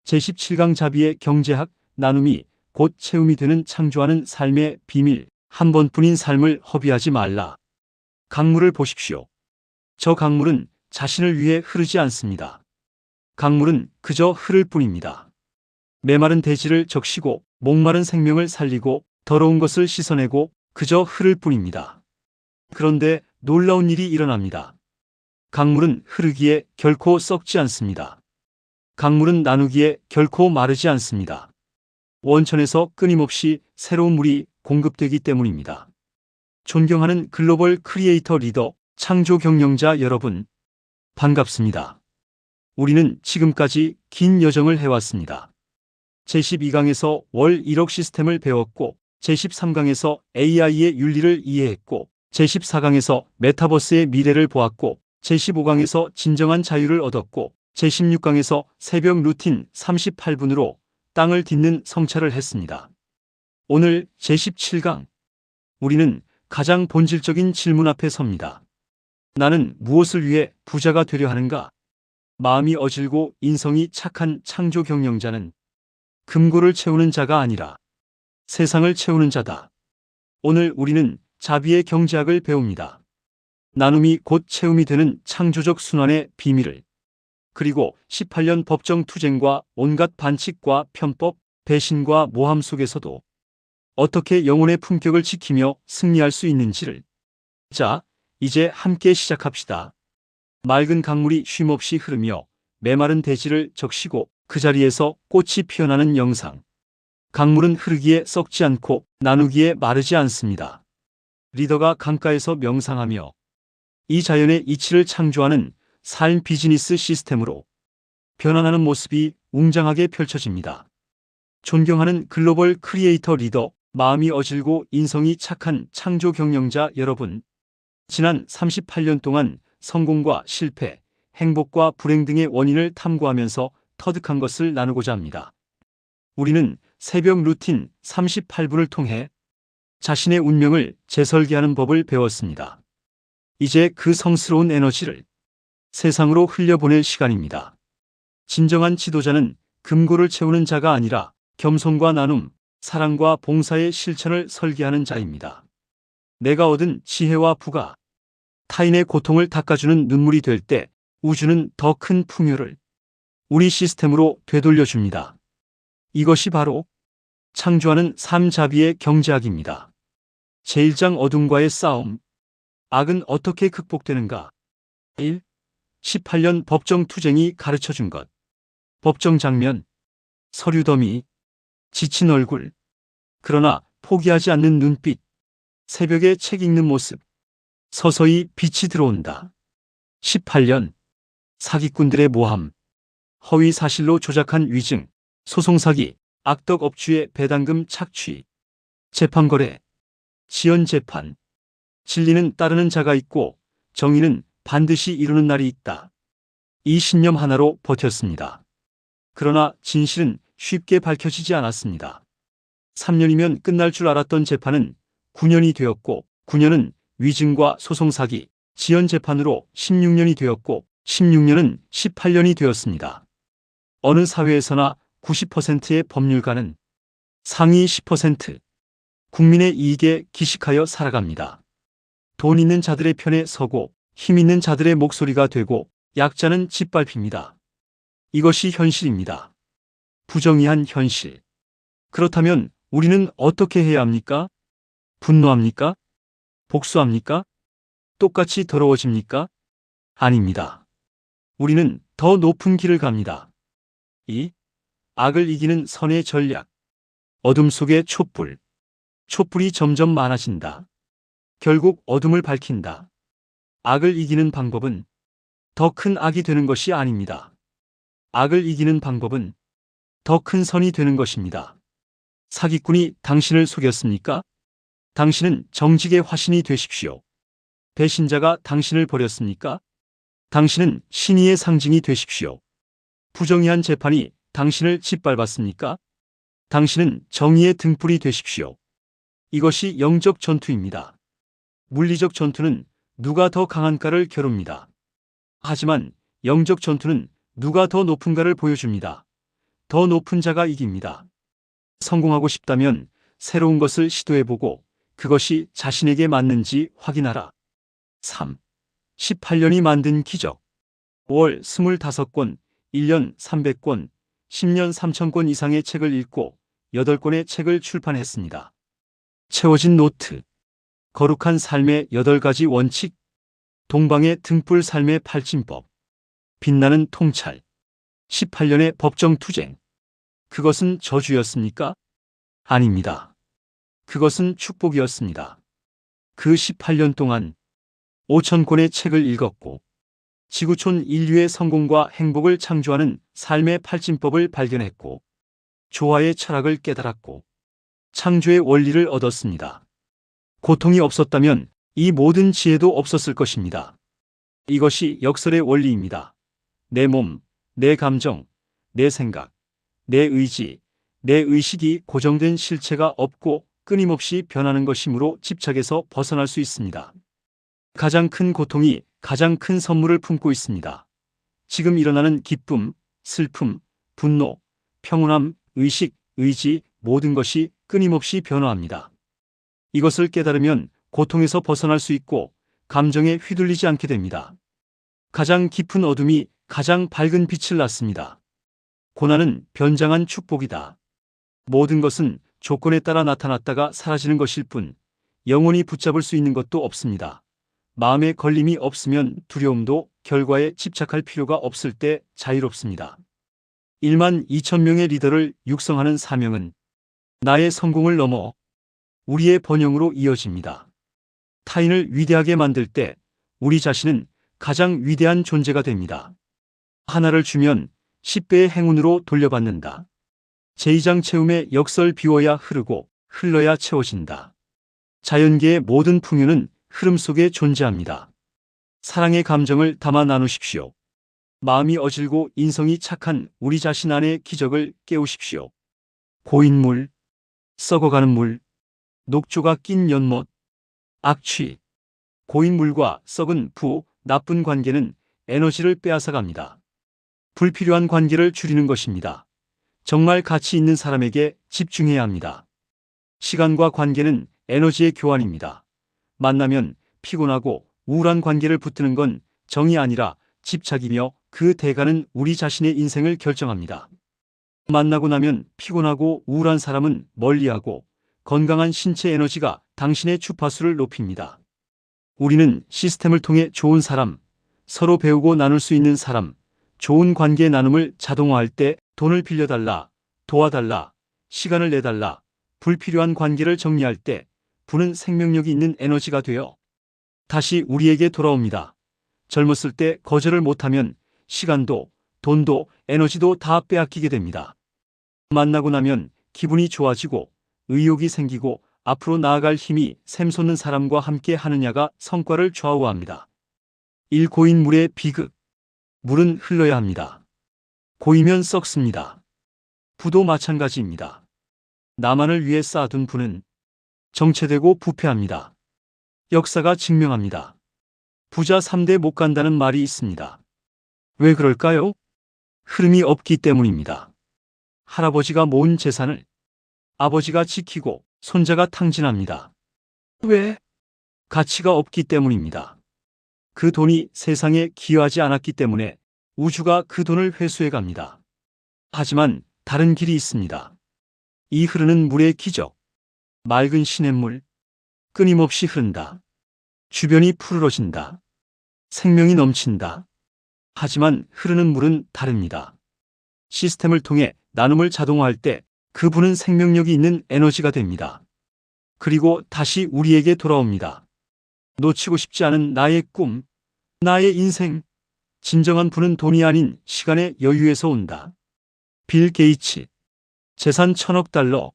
제17강 자비의 경제학 나눔이 곧 채움이 되는 창조하는 삶의 비밀. 한 번뿐인 삶을 허비하지 말라. 강물을 보십시오. 저 강물은 자신을 위해 흐르지 않습니다. 강물은 그저 흐를 뿐입니다. 메마른 대지를 적시고 목마른 생명을 살리고 더러운 것을 씻어내고 그저 흐를 뿐입니다. 그런데 놀라운 일이 일어납니다. 강물은 흐르기에 결코 썩지 않습니다. 강물은 나누기에 결코 마르지 않습니다. 원천에서 끊임없이 새로운 물이 공급되기 때문입니다. 존경하는 글로벌 크리에이터 리더, 창조 경영자 여러분, 반갑습니다. 우리는 지금까지 긴 여정을 해왔습니다. 제12강에서 월 1억 시스템을 배웠고, 제13강에서 AI의 윤리를 이해했고, 제14강에서 메타버스의 미래를 보았고, 제15강에서 진정한 자유를 얻었고, 제16강에서 새벽 루틴 38분으로 땅을 딛는 성찰을 했습니다. 오늘 제17강, 우리는 가장 본질적인 질문 앞에 섭니다. 나는 무엇을 위해 부자가 되려 하는가? 마음이 어질고 인성이 착한 창조 경영자는 금고를 채우는 자가 아니라 세상을 채우는 자다. 오늘 우리는 자비의 경제학을 배웁니다. 나눔이 곧 채움이 되는 창조적 순환의 비밀을, 그리고 18년 법정 투쟁과 온갖 반칙과 편법, 배신과 모함 속에서도 어떻게 영혼의 품격을 지키며 승리할 수 있는지를. 자, 이제 함께 시작합시다. 맑은 강물이 쉼없이 흐르며 메마른 대지를 적시고 그 자리에서 꽃이 피어나는 영상. 강물은 흐르기에 썩지 않고 나누기에 마르지 않습니다. 리더가 강가에서 명상하며 이 자연의 이치를 창조하는 삶 비즈니스 시스템으로 변화하는 모습이 웅장하게 펼쳐집니다. 존경하는 글로벌 크리에이터 리더, 마음이 어질고 인성이 착한 창조 경영자 여러분, 지난 38년 동안 성공과 실패, 행복과 불행 등의 원인을 탐구하면서 터득한 것을 나누고자 합니다. 우리는 새벽 루틴 38분을 통해 자신의 운명을 재설계하는 법을 배웠습니다. 이제 그 성스러운 에너지를 세상으로 흘려보낼 시간입니다. 진정한 지도자는 금고를 채우는 자가 아니라 겸손과 나눔, 사랑과 봉사의 실천을 설계하는 자입니다. 내가 얻은 지혜와 부가 타인의 고통을 닦아주는 눈물이 될 때 우주는 더 큰 풍요를 우리 시스템으로 되돌려줍니다. 이것이 바로 창조하는 삶 자비의 경제학입니다. 제1장 어둠과의 싸움. 악은 어떻게 극복되는가? 1. 18년 법정 투쟁이 가르쳐준 것. 법정 장면. 서류 더미. 지친 얼굴. 그러나 포기하지 않는 눈빛. 새벽에 책 읽는 모습. 서서히 빛이 들어온다. 18년. 사기꾼들의 모함. 허위 사실로 조작한 위증. 소송사기. 악덕 업주의 배당금 착취. 재판거래. 지연재판. 진리는 따르는 자가 있고 정의는 반드시 이루는 날이 있다. 이 신념 하나로 버텼습니다. 그러나 진실은 쉽게 밝혀지지 않았습니다. 3년이면 끝날 줄 알았던 재판은 9년이 되었고 9년은 위증과 소송사기, 지연재판으로 16년이 되었고 16년은 18년이 되었습니다. 어느 사회에서나 90%의 법률가는 상위 10%, 국민의 이익에 기식하여 살아갑니다. 돈 있는 자들의 편에 서고 힘 있는 자들의 목소리가 되고 약자는 짓밟힙니다. 이것이 현실입니다. 부정의한 현실. 그렇다면 우리는 어떻게 해야 합니까? 분노합니까? 복수합니까? 똑같이 더러워집니까? 아닙니다. 우리는 더 높은 길을 갑니다. 2. 악을 이기는 선의 전략. 어둠 속의 촛불. 촛불이 점점 많아진다. 결국 어둠을 밝힌다. 악을 이기는 방법은 더 큰 악이 되는 것이 아닙니다. 악을 이기는 방법은 더 큰 선이 되는 것입니다. 사기꾼이 당신을 속였습니까? 당신은 정직의 화신이 되십시오. 배신자가 당신을 버렸습니까? 당신은 신의의 상징이 되십시오. 부정의한 재판이 당신을 짓밟았습니까? 당신은 정의의 등불이 되십시오. 이것이 영적 전투입니다. 물리적 전투는 누가 더 강한가를 겨룹니다. 하지만 영적 전투는 누가 더 높은가를 보여줍니다. 더 높은 자가 이깁니다. 성공하고 싶다면 새로운 것을 시도해보고 그것이 자신에게 맞는지 확인하라. 3. 18년이 만든 기적. 월 25권, 1년 300권, 10년 3000권 이상의 책을 읽고 8권의 책을 출판했습니다. 채워진 노트. 거룩한 삶의 8가지 원칙. 동방의 등불 삶의 팔진법. 빛나는 통찰. 18년의 법정투쟁. 그것은 저주였습니까? 아닙니다. 그것은 축복이었습니다. 그 18년 동안 5000권의 책을 읽었고 지구촌 인류의 성공과 행복을 창조하는 삶의 팔진법을 발견했고 조화의 철학을 깨달았고 창조의 원리를 얻었습니다. 고통이 없었다면 이 모든 지혜도 없었을 것입니다. 이것이 역설의 원리입니다. 내 몸, 내 감정, 내 생각, 내 의지, 내 의식이 고정된 실체가 없고 끊임없이 변하는 것이므로 집착에서 벗어날 수 있습니다. 가장 큰 고통이 가장 큰 선물을 품고 있습니다. 지금 일어나는 기쁨, 슬픔, 분노, 평온함, 의식, 의지, 모든 것이 끊임없이 변화합니다. 이것을 깨달으면 고통에서 벗어날 수 있고 감정에 휘둘리지 않게 됩니다. 가장 깊은 어둠이 가장 밝은 빛을 낳습니다. 고난은 변장한 축복이다. 모든 것은 조건에 따라 나타났다가 사라지는 것일 뿐 영원히 붙잡을 수 있는 것도 없습니다. 마음에 걸림이 없으면 두려움도 결과에 집착할 필요가 없을 때 자유롭습니다. 1만 2천 명의 리더를 육성하는 사명은 나의 성공을 넘어 우리의 번영으로 이어집니다. 타인을 위대하게 만들 때 우리 자신은 가장 위대한 존재가 됩니다. 하나를 주면 10배의 행운으로 돌려받는다. 제2장 채움의 역설 비워야 흐르고 흘러야 채워진다. 자연계의 모든 풍요는 흐름 속에 존재합니다. 사랑의 감정을 담아 나누십시오. 마음이 어질고 인성이 착한 우리 자신 안의 기적을 깨우십시오. 고인물, 썩어가는 물, 녹조가 낀 연못, 악취. 고인물과 썩은 부, 나쁜 관계는 에너지를 빼앗아갑니다. 불필요한 관계를 줄이는 것입니다. 정말 가치 있는 사람에게 집중해야 합니다. 시간과 관계는 에너지의 교환입니다. 만나면 피곤하고 우울한 관계를 붙드는 건 정이 아니라 집착이며 그 대가는 우리 자신의 인생을 결정합니다. 만나고 나면 피곤하고 우울한 사람은 멀리하고 건강한 신체 에너지가 당신의 주파수를 높입니다. 우리는 시스템을 통해 좋은 사람, 서로 배우고 나눌 수 있는 사람, 좋은 관계 나눔을 자동화할 때 돈을 빌려달라, 도와달라, 시간을 내달라, 불필요한 관계를 정리할 때 부는 생명력이 있는 에너지가 되어 다시 우리에게 돌아옵니다. 젊었을 때 거절을 못하면 시간도, 돈도, 에너지도 다 빼앗기게 됩니다. 만나고 나면 기분이 좋아지고 의욕이 생기고 앞으로 나아갈 힘이 샘솟는 사람과 함께 하느냐가 성과를 좌우합니다. 1. 고인 물의 비극. 물은 흘러야 합니다. 고이면 썩습니다. 부도 마찬가지입니다. 나만을 위해 쌓아둔 부는 정체되고 부패합니다. 역사가 증명합니다. 부자 3대 못 간다는 말이 있습니다. 왜 그럴까요? 흐름이 없기 때문입니다. 할아버지가 모은 재산을 아버지가 지키고 손자가 탕진합니다. 왜? 가치가 없기 때문입니다. 그 돈이 세상에 기여하지 않았기 때문에 우주가 그 돈을 회수해 갑니다. 하지만 다른 길이 있습니다. 이 흐르는 물의 기적. 맑은 시냇물. 끊임없이 흐른다. 주변이 푸르러진다. 생명이 넘친다. 하지만 흐르는 물은 다릅니다. 시스템을 통해 나눔을 자동화할 때 그 부는 생명력이 있는 에너지가 됩니다. 그리고 다시 우리에게 돌아옵니다. 놓치고 싶지 않은 나의 꿈, 나의 인생. 진정한 부는 돈이 아닌 시간의 여유에서 온다. 빌 게이츠. 재산 1000억 달러.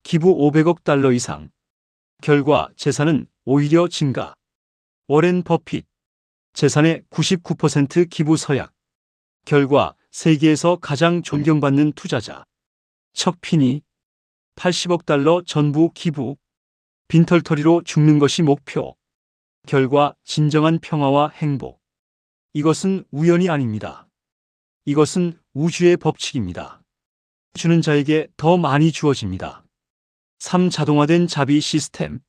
기부 500억 달러 이상. 결과 재산은 오히려 증가. 워렌 버핏. 재산의 99% 기부 서약. 결과 세계에서 가장 존경받는 투자자. 척 피니. 80억 달러 전부 기부. 빈털터리로 죽는 것이 목표. 결과 진정한 평화와 행복. 이것은 우연이 아닙니다. 이것은 우주의 법칙입니다. 주는 자에게 더 많이 주어집니다. 3. 자동화된 자비 시스템.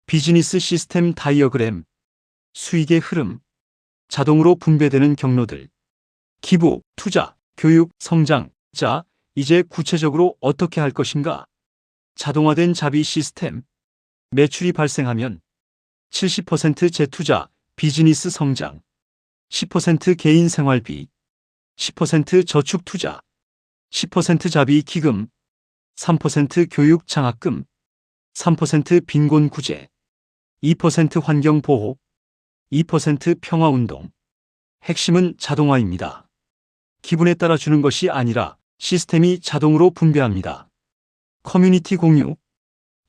비즈니스 시스템 다이어그램. 수익의 흐름. 자동으로 분배되는 경로들. 기부, 투자, 교육, 성장. 자, 이제 구체적으로 어떻게 할 것인가? 자동화된 자비 시스템. 매출이 발생하면 70% 재투자, 비즈니스 성장, 10% 개인 생활비, 10% 저축 투자, 10% 자비 기금, 3% 교육 장학금, 3% 빈곤 구제, 2% 환경 보호, 2% 평화 운동. 핵심은 자동화입니다. 기분에 따라 주는 것이 아니라 시스템이 자동으로 분배합니다. 커뮤니티 공유,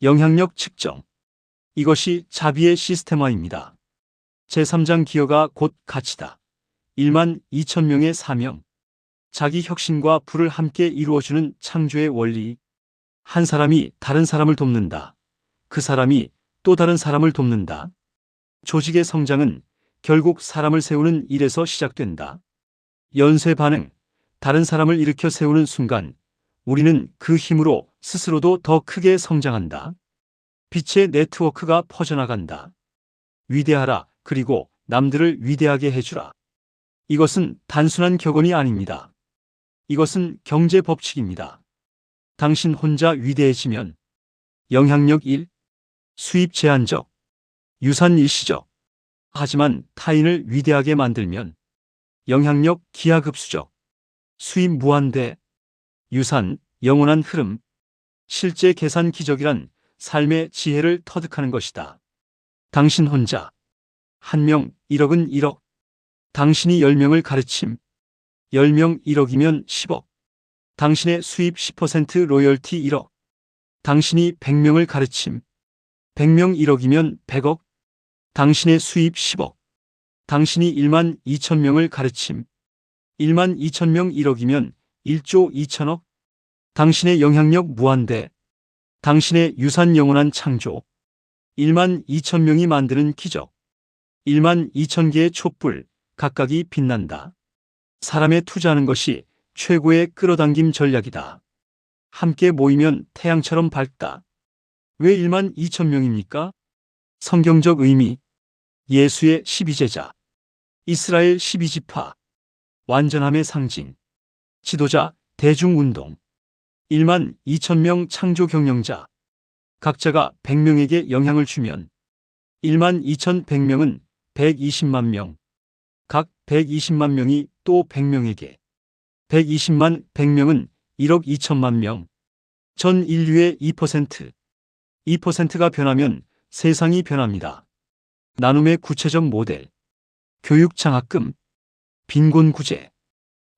영향력 측정. 이것이 자비의 시스템화입니다. 제3장 기여가 곧 가치다. 1만 2천 명의 사명. 자기 혁신과 부를 함께 이루어주는 창조의 원리. 한 사람이 다른 사람을 돕는다. 그 사람이 또 다른 사람을 돕는다. 조직의 성장은 결국 사람을 세우는 일에서 시작된다. 연쇄 반응. 다른 사람을 일으켜 세우는 순간 우리는 그 힘으로 스스로도 더 크게 성장한다. 빛의 네트워크가 퍼져나간다. 위대하라. 그리고 남들을 위대하게 해주라. 이것은 단순한 격언이 아닙니다. 이것은 경제 법칙입니다. 당신 혼자 위대해지면 영향력 1, 수입 제한적, 유산 일시적. 하지만 타인을 위대하게 만들면 영향력 기하급수적, 수입 무한대, 유산, 영원한 흐름. 실제 계산 기적이란 삶의 지혜를 터득하는 것이다. 당신 혼자 1명 1억은 1억. 당신이 10명을 가르침 10명 1억이면 10억. 당신의 수입 10% 로열티 1억. 당신이 100명을 가르침 100명 1억이면 100억. 당신의 수입 10억. 당신이 1만 2천 명을 가르침 1만 2천 명 1억이면 1조 2천억. 당신의 영향력 무한대. 당신의 유산 영원한 창조. 1만 2천 명이 만드는 기적. 1만 2천 개의 촛불, 각각이 빛난다. 사람에 투자하는 것이 최고의 끌어당김 전략이다. 함께 모이면 태양처럼 밝다. 왜 1만 2천 명입니까? 성경적 의미. 예수의 12제자. 이스라엘 12지파. 완전함의 상징. 지도자, 대중운동. 1만 2천 명 창조 경영자. 각자가 100명에게 영향을 주면 1만 2,100명은 120만 명. 각 120만 명이 또 100명에게. 120만 100명은 1억 2천만 명. 전 인류의 2%. 2%가 변하면 세상이 변합니다. 나눔의 구체적 모델. 교육 장학금. 빈곤 구제.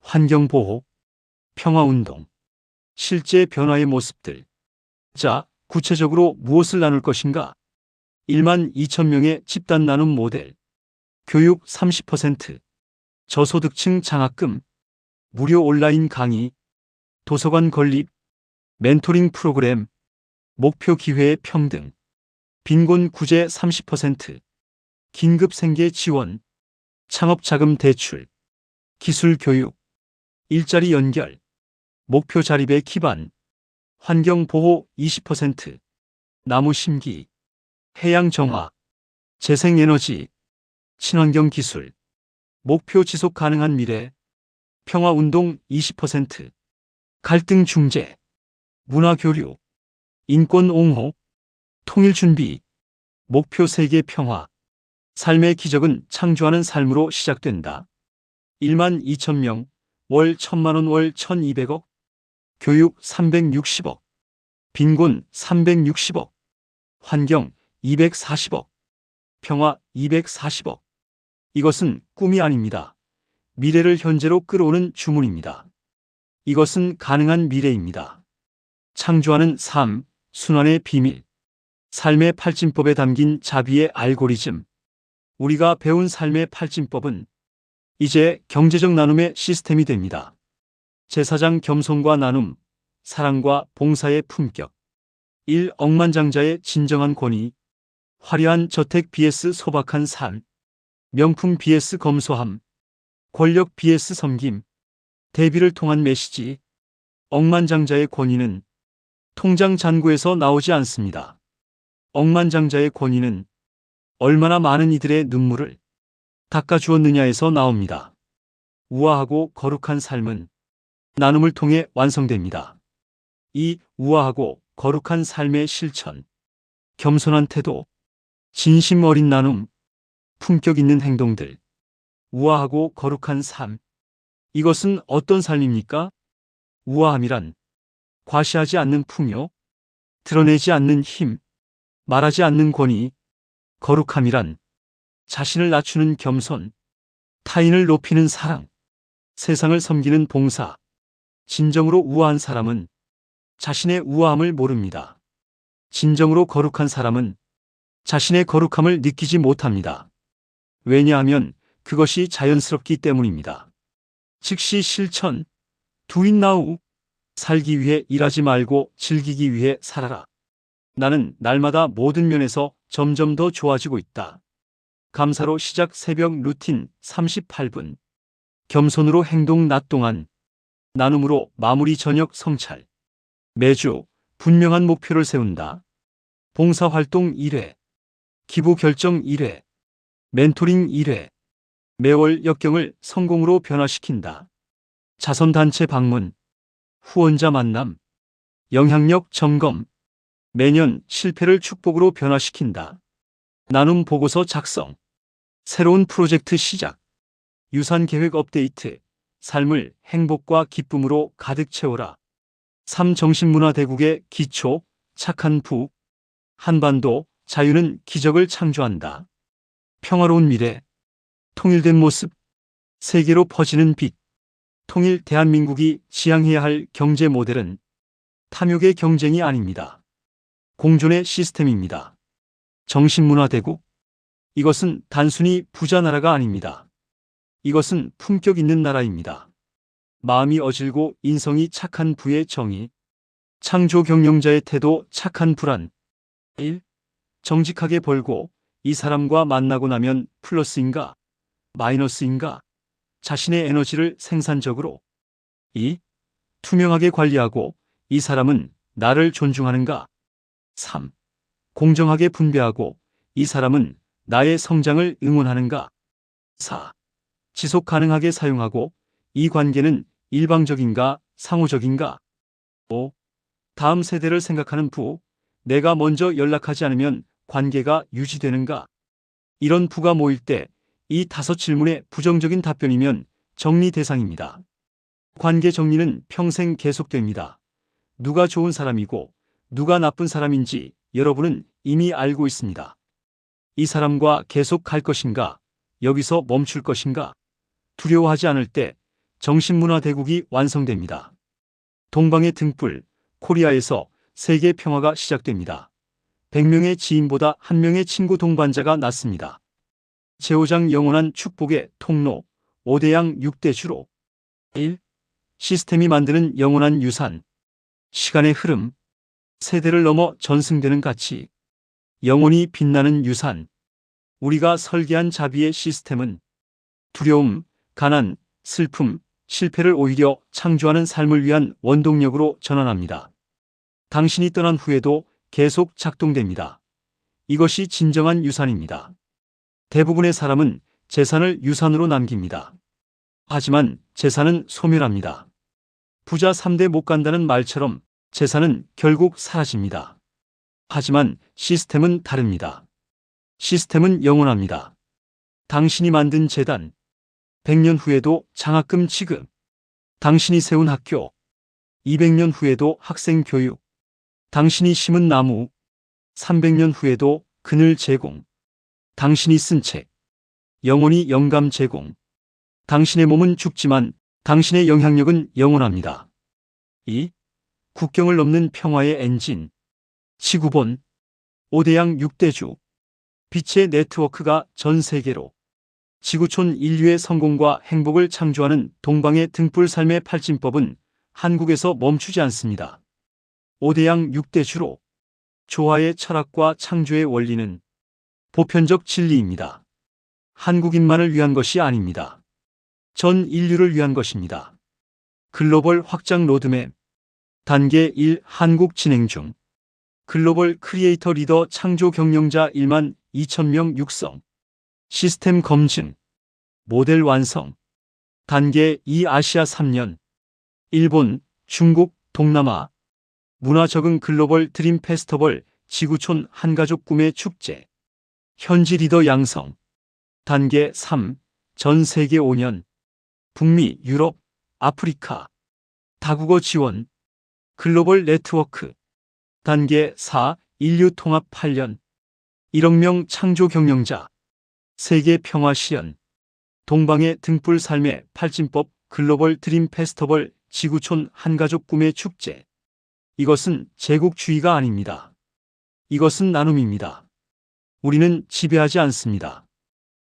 환경 보호. 평화 운동. 실제 변화의 모습들. 자, 구체적으로 무엇을 나눌 것인가? 1만 2천 명의 집단 나눔 모델. 교육 30%. 저소득층 장학금. 무료 온라인 강의. 도서관 건립. 멘토링 프로그램. 목표 기회의 평등. 빈곤 구제 30%. 긴급 생계 지원. 창업 자금 대출. 기술 교육. 일자리 연결. 목표 자립의 기반. 환경 보호 20%. 나무 심기. 해양 정화. 재생에너지. 친환경 기술. 목표 지속 가능한 미래. 평화 운동 20%. 갈등 중재. 문화 교류. 인권 옹호. 통일 준비. 목표 세계 평화. 삶의 기적은 창조하는 삶으로 시작된다. 1만 2천 명. 월 1,000만 원, 월 1,200억. 교육 360억. 빈곤 360억. 환경 240억. 평화 240억. 이것은 꿈이 아닙니다. 미래를 현재로 끌어오는 주문입니다. 이것은 가능한 미래입니다. 창조하는 삶, 순환의 비밀. 삶의 팔진법에 담긴 자비의 알고리즘. 우리가 배운 삶의 팔진법은 이제 경제적 나눔의 시스템이 됩니다. 제4장 겸손과 나눔, 사랑과 봉사의 품격. 1. 억만장자의 진정한 권위. 화려한 저택 vs 소박한 삶. 명품 vs 검소함. 권력 vs 섬김. 대비를 통한 메시지. 억만장자의 권위는 통장 잔고에서 나오지 않습니다. 억만장자의 권위는 얼마나 많은 이들의 눈물을 닦아주었느냐에서 나옵니다. 우아하고 거룩한 삶은 나눔을 통해 완성됩니다. 이 우아하고 거룩한 삶의 실천, 겸손한 태도, 진심 어린 나눔, 품격 있는 행동들, 우아하고 거룩한 삶. 이것은 어떤 삶입니까? 우아함이란 과시하지 않는 풍요, 드러내지 않는 힘, 말하지 않는 권위, 거룩함이란 자신을 낮추는 겸손, 타인을 높이는 사랑, 세상을 섬기는 봉사. 진정으로 우아한 사람은 자신의 우아함을 모릅니다. 진정으로 거룩한 사람은 자신의 거룩함을 느끼지 못합니다. 왜냐하면 그것이 자연스럽기 때문입니다. 즉시 실천, do it now. 살기 위해 일하지 말고 즐기기 위해 살아라. 나는 날마다 모든 면에서 점점 더 좋아지고 있다. 감사로 시작 새벽 루틴 38분. 겸손으로 행동 낮 동안. 나눔으로 마무리 저녁 성찰. 매주 분명한 목표를 세운다. 봉사활동 1회. 기부 결정 1회. 멘토링 1회. 매월 역경을 성공으로 변화시킨다. 자선단체 방문. 후원자 만남. 영향력 점검. 매년 실패를 축복으로 변화시킨다. 나눔 보고서 작성. 새로운 프로젝트 시작. 유산 계획 업데이트. 삶을 행복과 기쁨으로 가득 채워라. 3. 정신문화대국의 기초, 착한 부. 한반도, 자유는 기적을 창조한다. 평화로운 미래. 통일된 모습. 세계로 퍼지는 빛. 통일 대한민국이 지향해야 할 경제 모델은 탐욕의 경쟁이 아닙니다. 공존의 시스템입니다. 정신문화대국. 이것은 단순히 부자 나라가 아닙니다. 이것은 품격 있는 나라입니다. 마음이 어질고 인성이 착한 부의 정의. 창조 경영자의 태도 착한 부란. 1. 정직하게 벌고 이 사람과 만나고 나면 플러스인가 마이너스인가 자신의 에너지를 생산적으로. 2. 투명하게 관리하고 이 사람은 나를 존중하는가. 3. 공정하게 분배하고 이 사람은 나의 성장을 응원하는가. 4. 지속 가능하게 사용하고 이 관계는 일방적인가 상호적인가. 5. 다음 세대를 생각하는 부. 내가 먼저 연락하지 않으면 관계가 유지되는가. 이런 부가 모일 때 이 5 질문에 부정적인 답변이면 정리 대상입니다. 관계 정리는 평생 계속됩니다. 누가 좋은 사람이고 누가 나쁜 사람인지 여러분은 이미 알고 있습니다. 이 사람과 계속 갈 것인가, 여기서 멈출 것인가. 두려워하지 않을 때 정신문화대국이 완성됩니다. 동방의 등불, 코리아에서 세계 평화가 시작됩니다. 100명의 지인보다 1명의 친구 동반자가 낫습니다. 제5장 영원한 축복의 통로, 5대양 6대주로. 1. 시스템이 만드는 영원한 유산. 시간의 흐름. 세대를 넘어 전승되는 가치. 영원히 빛나는 유산. 우리가 설계한 자비의 시스템은 두려움, 가난, 슬픔, 실패를 오히려 창조하는 삶을 위한 원동력으로 전환합니다. 당신이 떠난 후에도 계속 작동됩니다. 이것이 진정한 유산입니다. 대부분의 사람은 재산을 유산으로 남깁니다. 하지만 재산은 소멸합니다. 부자 3대 못 간다는 말처럼 재산은 결국 사라집니다. 하지만 시스템은 다릅니다. 시스템은 영원합니다. 당신이 만든 재단, 100년 후에도 장학금 지급. 당신이 세운 학교, 200년 후에도 학생 교육. 당신이 심은 나무, 300년 후에도 그늘 제공. 당신이 쓴 책, 영원히 영감 제공. 당신의 몸은 죽지만 당신의 영향력은 영원합니다. 2. 국경을 넘는 평화의 엔진. 지구본, 5대양 6대주. 빛의 네트워크가 전 세계로. 지구촌 인류의 성공과 행복을 창조하는 동방의 등불 삶의 팔진법은 한국에서 멈추지 않습니다. 5대양 6대주로. 조화의 철학과 창조의 원리는 보편적 진리입니다. 한국인만을 위한 것이 아닙니다. 전 인류를 위한 것입니다. 글로벌 확장 로드맵. 단계 1. 한국 진행 중. 글로벌 크리에이터 리더 창조 경영자 1만 2천 명 육성. 시스템 검증. 모델 완성. 단계 2. 아시아 3년. 일본, 중국, 동남아. 문화 적응 글로벌 드림 페스티벌 지구촌 한가족 꿈의 축제. 현지 리더 양성. 단계 3. 전 세계 5년. 북미, 유럽, 아프리카. 다국어 지원. 글로벌 네트워크. 단계 4. 인류 통합 8년. 1억 명 창조 경영자. 세계 평화 실현. 동방의 등불 삶의 팔진법 글로벌 드림 페스티벌 지구촌 한가족 꿈의 축제. 이것은 제국주의가 아닙니다. 이것은 나눔입니다. 우리는 지배하지 않습니다.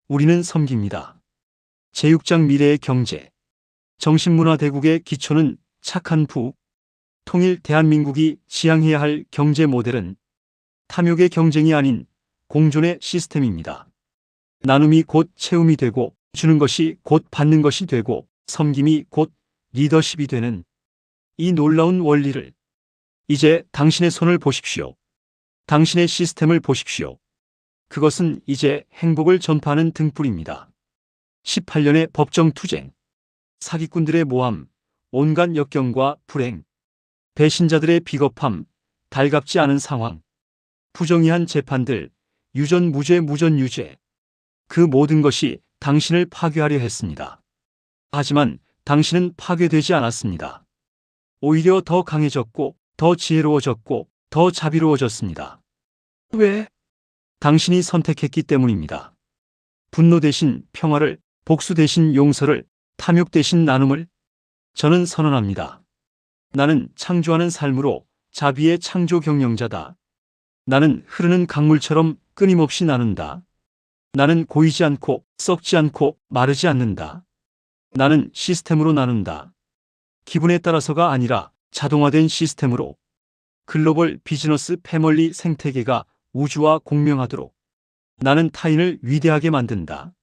우리는 섬깁니다. 제6장 미래의 경제. 정신문화 대국의 기초는 착한 부. 통일 대한민국이 지향해야 할 경제 모델은 탐욕의 경쟁이 아닌 공존의 시스템입니다. 나눔이 곧 채움이 되고, 주는 것이 곧 받는 것이 되고, 섬김이 곧 리더십이 되는 이 놀라운 원리를 이제 당신의 손을 보십시오. 당신의 시스템을 보십시오. 그것은 이제 행복을 전파하는 등불입니다. 18년의 법정 투쟁, 사기꾼들의 모함, 온갖 역경과 불행, 배신자들의 비겁함, 달갑지 않은 상황, 부정의한 재판들, 유전 무죄 무전 유죄. 그 모든 것이 당신을 파괴하려 했습니다. 하지만 당신은 파괴되지 않았습니다. 오히려 더 강해졌고, 더 지혜로워졌고, 더 자비로워졌습니다. 왜? 당신이 선택했기 때문입니다. 분노 대신 평화를, 복수 대신 용서를, 탐욕 대신 나눔을 저는 선언합니다. 나는 창조하는 삶으로 자비의 창조 경영자다. 나는 흐르는 강물처럼 끊임없이 나눈다. 나는 고이지 않고 썩지 않고 마르지 않는다. 나는 시스템으로 나눈다. 기분에 따라서가 아니라 자동화된 시스템으로. 글로벌 비즈너스 패멀리 생태계가 우주와 공명하도록. 나는 타인을 위대하게 만든다.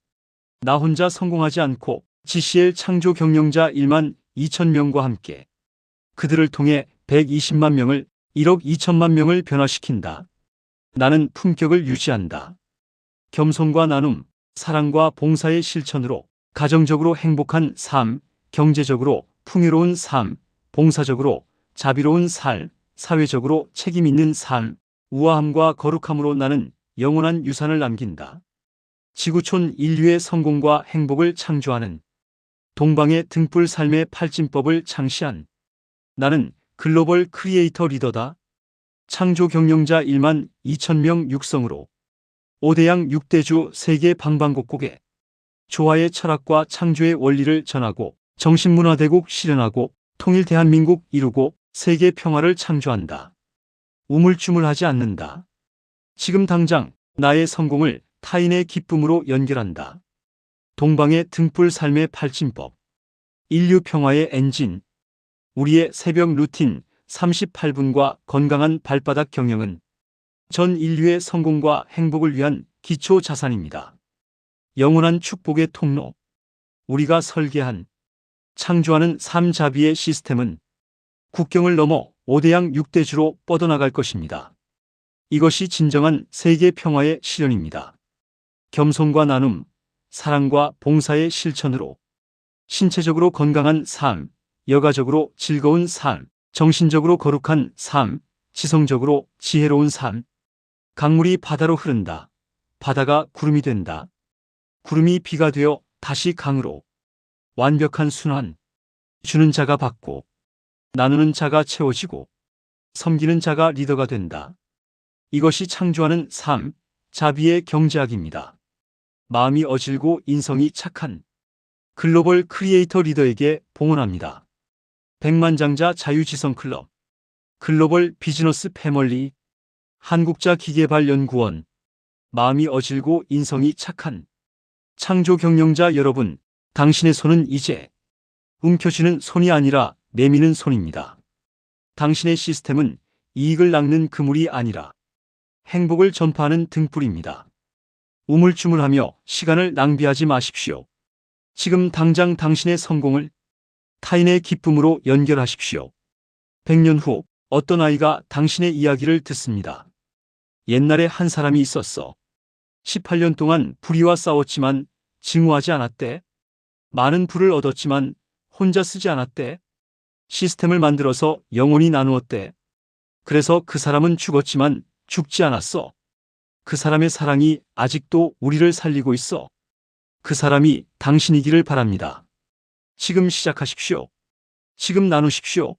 나 혼자 성공하지 않고 GCL 창조 경영자 1만 2천 명과 함께 그들을 통해 120만 명을 1억 2천만 명을 변화시킨다. 나는 품격을 유지한다. 겸손과 나눔, 사랑과 봉사의 실천으로 가정적으로 행복한 삶, 경제적으로 풍요로운 삶, 봉사적으로 자비로운 삶, 사회적으로 책임 있는 삶, 우아함과 거룩함으로 나는 영원한 유산을 남긴다. 지구촌 인류의 성공과 행복을 창조하는 동방의 등불 삶의 팔진법을 창시한 나는 글로벌 크리에이터 리더다. 창조 경영자 1만 2천 명 육성으로 5대양 6대주 세계 방방곡곡에 조화의 철학과 창조의 원리를 전하고 정신문화 대국 실현하고 통일 대한민국 이루고 세계 평화를 창조한다. 우물쭈물하지 않는다. 지금 당장 나의 성공을 타인의 기쁨으로 연결한다. 동방의 등불 삶의 팔진법. 인류 평화의 엔진. 우리의 새벽 루틴 38분과 건강한 발바닥 경영은 전 인류의 성공과 행복을 위한 기초 자산입니다. 영원한 축복의 통로. 우리가 설계한 창조하는 삶자비의 시스템은 국경을 넘어 5대양 6대주로 뻗어나갈 것입니다. 이것이 진정한 세계 평화의 실현입니다. 겸손과 나눔, 사랑과 봉사의 실천으로 신체적으로 건강한 삶, 여가적으로 즐거운 삶, 정신적으로 거룩한 삶, 지성적으로 지혜로운 삶. 강물이 바다로 흐른다. 바다가 구름이 된다. 구름이 비가 되어 다시 강으로. 완벽한 순환. 주는 자가 받고, 나누는 자가 채워지고, 섬기는 자가 리더가 된다. 이것이 창조하는 삶, 자비의 경제학입니다. 마음이 어질고 인성이 착한 글로벌 크리에이터 리더에게 봉헌합니다. 백만장자 자유지성클럽, 글로벌 비즈너스 패멀리, 한국자 기계발연구원. 마음이 어질고 인성이 착한 창조 경영자 여러분, 당신의 손은 이제 움켜쥐는 손이 아니라 내미는 손입니다. 당신의 시스템은 이익을 낚는 그물이 아니라 행복을 전파하는 등불입니다. 우물쭈물하며 시간을 낭비하지 마십시오. 지금 당장 당신의 성공을 타인의 기쁨으로 연결하십시오. 100년 후 어떤 아이가 당신의 이야기를 듣습니다. 옛날에 한 사람이 있었어. 18년 동안 불의와 싸웠지만 증오하지 않았대. 많은 부를 얻었지만 혼자 쓰지 않았대. 시스템을 만들어서 영원히 나누었대. 그래서 그 사람은 죽었지만 죽지 않았어. 그 사람의 사랑이 아직도 우리를 살리고 있어. 그 사람이 당신이기를 바랍니다. 지금 시작하십시오. 지금 나누십시오.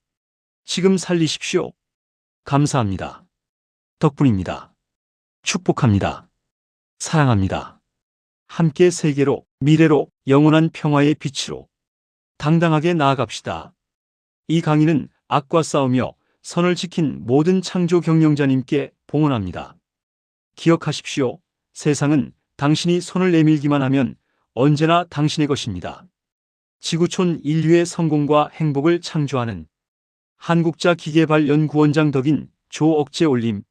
지금 살리십시오. 감사합니다. 덕분입니다. 축복합니다. 사랑합니다. 함께 세계로, 미래로, 영원한 평화의 빛으로 당당하게 나아갑시다. 이 강의는 악과 싸우며 선을 지킨 모든 창조 경영자님께 봉헌합니다. 기억하십시오. 세상은 당신이 손을 내밀기만 하면 언제나 당신의 것입니다. 지구촌 인류의 성공과 행복을 창조하는 한국자 기계발연구원장 덕인 조억제 올림